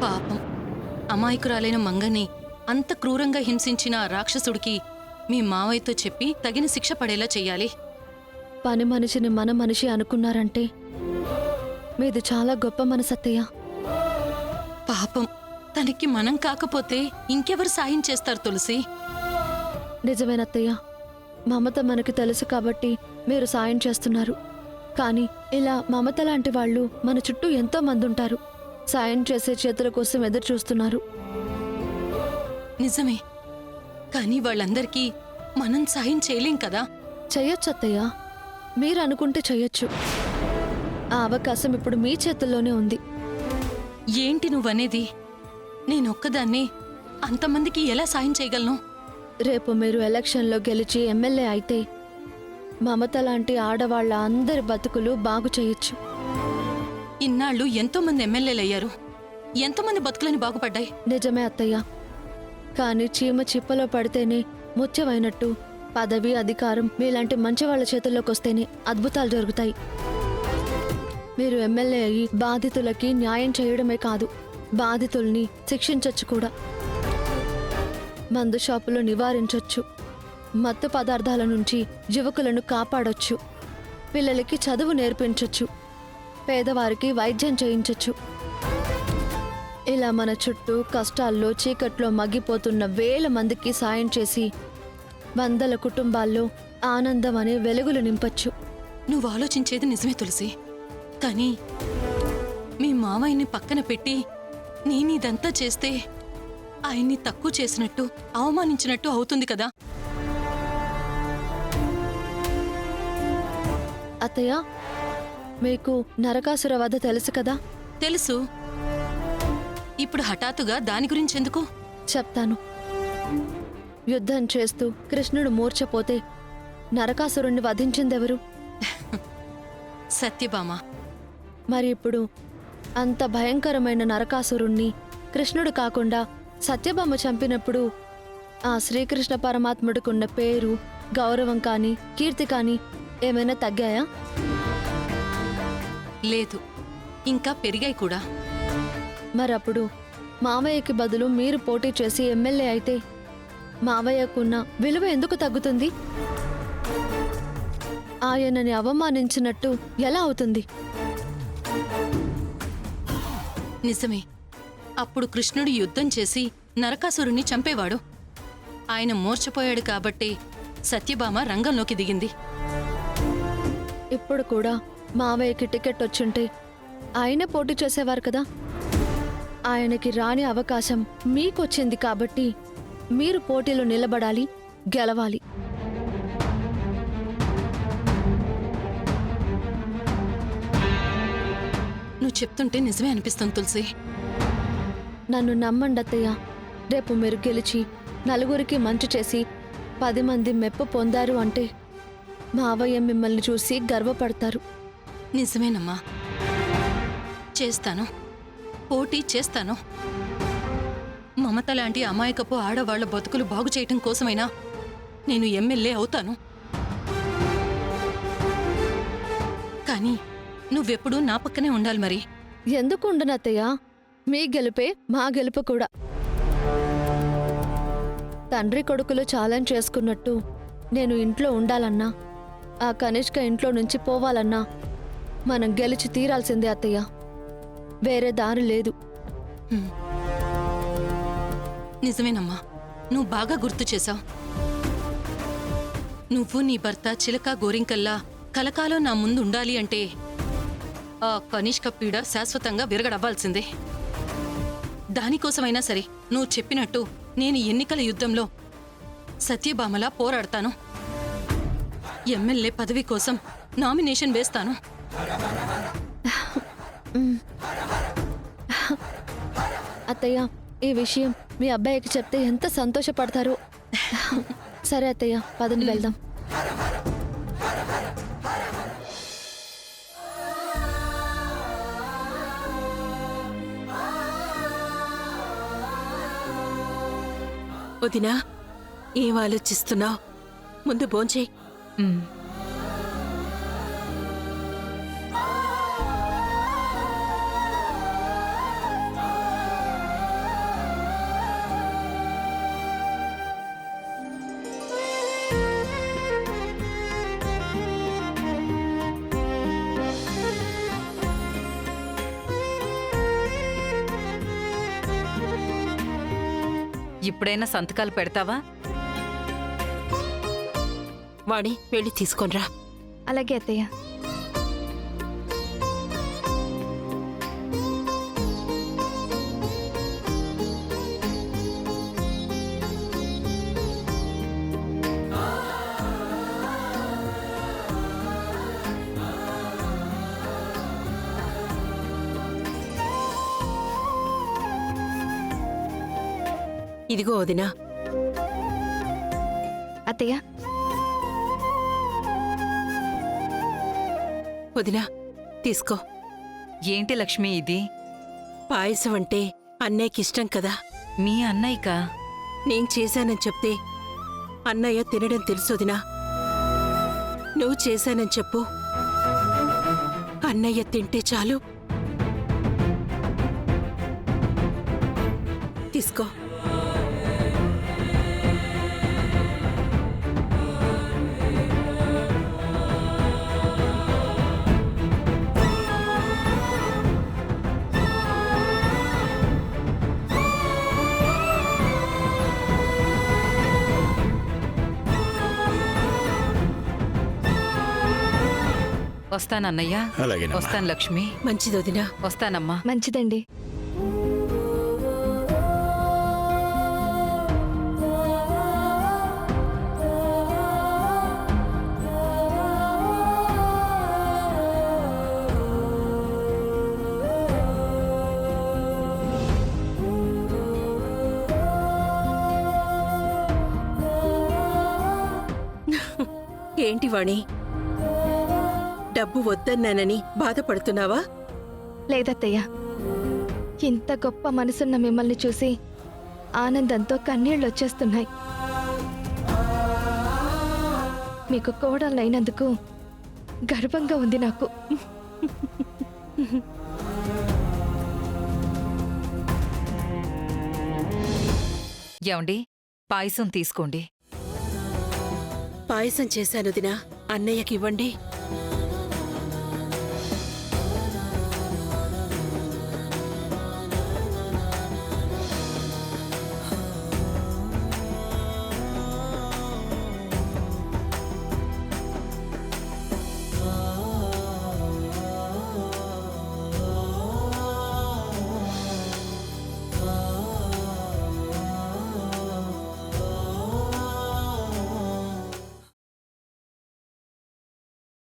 పాపం అమాయకురాలైన మంగని అంత క్రూరంగా హింసించిన ఆ రాక్షసుడికి మీ మావయ్యతో చెప్పి తగిన శిక్ష పడేలా చెయ్యాలి. పని మనిషిని మన మనిషి అనుకున్నారంటే మీది చాలా గొప్ప మనసత్తయ్య. పాపం తనకి మనం కాకపోతే ఇంకెవరు సాయం చేస్తారు తులసి? నిజమేనత్తయ్య, మమత మనకి తెలుసు కాబట్టి మీరు సాయం చేస్తున్నారు. కానీ ఇలా మమత లాంటి వాళ్ళు మన చుట్టూ ఎంతో మంది ఉంటారు. సాయం చేసే చేతుల కోసం ఎదురు చూస్తున్నారు. నిజమే, కానీ వాళ్ళందరికీ మనం సాయం చేయలేం కదా. చెయ్యొచ్చు అత్తయ్య, మీరు అనుకుంటే చెయ్యొచ్చు. ఆ అవకాశం ఇప్పుడు మీ చేతుల్లోనే ఉంది. ఏంటి నువ్వనేది? నేనొక్కదాన్ని అంతమందికి ఎలా సాయం చేయగలను? రేపు మీరు ఎలక్షన్లో గెలిచి ఎమ్మెల్యే అయితే మమత లాంటి ఆడవాళ్ల అందరి బతుకులు బాగు చేయొచ్చు. ఇన్నాళ్ళు ఎంతోమంది ఎమ్మెల్యేలయ్యారు, ఎంతోమంది బతుకులని బాగుపడ్డాయి. నిజమే అత్తయ్య, కానీ చీమ చిప్పలో పడితేనే ముత్యమైనట్టు పదవి అధికారం మీలాంటి మంచివాళ్ల చేతుల్లోకి వస్తేనే అద్భుతాలు జరుగుతాయి. మీరు ఎమ్మెల్యే అయ్యి బాధితులకి న్యాయం చేయడమే కాదు, బాధితుల్ని శిక్షించొచ్చు కూడా. మందు షాపులు నివారించొచ్చు, మత్తు పదార్థాల నుంచి యువకులను కాపాడొచ్చు, పిల్లలకి చదువు నేర్పించొచ్చు, పేదవారికి వైద్యం చేయించొచ్చు. ఇలా మన చుట్టూ కష్టాల్లో చీకట్లో మగ్గిపోతున్న వేల మందికి సాయం చేసి వందల కుటుంబాల్లో ఆనందం అనే వెలుగులు నింపొచ్చు. నువ్వు ఆలోచించేది నిజమే తులసి, కానీ మీ మావయ్యని పక్కన పెట్టి నేనిదంతా చేస్తే ఆయన్ని తక్కువ చేసినట్టు అవమానించినట్టు అవుతుంది కదా. అత్తయ్య, మీకు నరకాసుర వధ తెలుసు కదా? తెలుసు. ఇప్పుడు హఠాత్తుగా దాని గురించెందుకు? చెప్తాను. యుద్ధం చేస్తూ కృష్ణుడు మూర్ఛపోతే నరకాసురుణ్ణి వధించిందెవరు? సత్యభామ. మరి ఇప్పుడు అంత భయంకరమైన నరకాసురుణ్ణి కృష్ణుడు కాకుండా సత్యభామ చంపినప్పుడు ఆ శ్రీకృష్ణ పరమాత్ముడికున్న పేరు, గౌరవం కానీ కీర్తి కానీ ఏమైనా తగ్గాయా? లేదు, ఇంకా పెరిగాయి కూడా. మరప్పుడు మావయ్యకి బదులు మీరు పోటీ చేసి ఎమ్మెల్యే అయితే మావయ్యకున్న విలువ ఎందుకు తగ్గుతుంది? ఆయనని అవమానించినట్టు ఎలా అవుతుంది? నిజమే, అప్పుడు కృష్ణుడు యుద్ధం చేసి నరకాసురుణ్ణి చంపేవాడు. ఆయన మూర్ఛపోయాడు కాబట్టి సత్యభామ రంగంలోకి దిగింది. ఇప్పుడు కూడా మావయ్యకి టికెట్ వచ్చుంటే ఆయనే పోటీ చేసేవారు కదా. ఆయనకి రాని అవకాశం మీకొచ్చింది కాబట్టి మీరు పోటీలో నిలబడాలి, గెలవాలి. నువ్వు చెప్తుంటే నిజమే అనిపిస్తుంది తులసి. నన్ను నమ్మండి అత్తయ్య, రేపు మీరు గెలిచి నలుగురికి మంచి చేసి 10 మంది మెప్పు పొందారు అంటే మావయ్య మిమ్మల్ని చూసి గర్వపడతారు. నిజమేనమ్మా, చేస్తాను, పోటీ చేస్తాను. మమత లాంటి అమాయకపు ఆడవాళ్ల బతుకులు బాగు చేయటం కోసమైనా నేను ఎమ్మెల్యే అవుతాను. కానీ నువ్వెప్పుడూ నా పక్కనే ఉండాలి. మరి ఎందుకు ఉండను అత్తయ్య, మీ గెలుపే మా గెలుపు కూడా. తండ్రి కొడుకులు ఛాలెంజ్ చేసుకున్నట్టు నేను ఇంట్లో ఉండాలన్నా, ఆ కనిష్క ఇంట్లో నుంచి పోవాలన్నా మనం గెలిచి తీరాల్సిందే అత్తయ్య, వేరే దారి లేదు. నిజమేనమ్మా, నువ్వు బాగా గుర్తు చేశావు. నువ్వు నీ భర్త చిలక గోరింకల్లా కలకాలం నా ముందు ఉండాలి అంటే ఆ కనిష్క పీడ శాశ్వతంగా విరగడవ్వాల్సిందే. దానికోసమైనా సరే నువ్వు చెప్పినట్టు నేను ఎన్నికల యుద్ధంలో సత్యభామలా పోరాడతాను. ఎమ్మెల్యే పదవి కోసం నామినేషన్ వేస్తాను. అత్తయ్య, ఈ విషయం మీ అబ్బాయికి చెప్తే ఎంత సంతోషపడతారో. సరే అత్తయ్య, పదండి వెళ్దాం. వదినా, ఏం ఆలోచిస్తున్నావు? ముందు భోంచేయి. ఇప్పుడైనా సంతకాలు పెడతావా? వాణి వెళ్ళి తీసుకొనిరా. అలాగే అత్తయ్య. ఇదిగో వదినా. అత్తయ్య, వదినా తీసుకో. ఏంటి లక్ష్మి ఇది? పాయసం అంటే అన్నయ్యకిష్టం కదా. మీ అన్నయ్యకా? నేను చేశానని చెప్తే అన్నయ్య తినడం తెలుసు వదినా. నువ్వు చేశానని చెప్పు, అన్నయ్య తింటే చాలు. తీసుకో. వస్తానన్నయ్య. అలాగేనమ్మా. వస్తాను లక్ష్మి. మంచిది వదినా. వస్తానమ్మా. మంచిదండి. ఏంటి వాణి, డబ్బు వద్దన్నానని బాధపడుతున్నావా? లేదత్తయ్య, ఇంత గొప్ప మనసున్న మిమ్మల్ని చూసి ఆనందంతో కన్నీళ్ళు వచ్చేస్తున్నాయి. మీకు కోడలైనందుకు గర్వంగా ఉంది నాకు. ఏమండి, పాయసం తీసుకోండి. పాయసం చేశాను వదినా, అన్నయ్యకి ఇవ్వండి.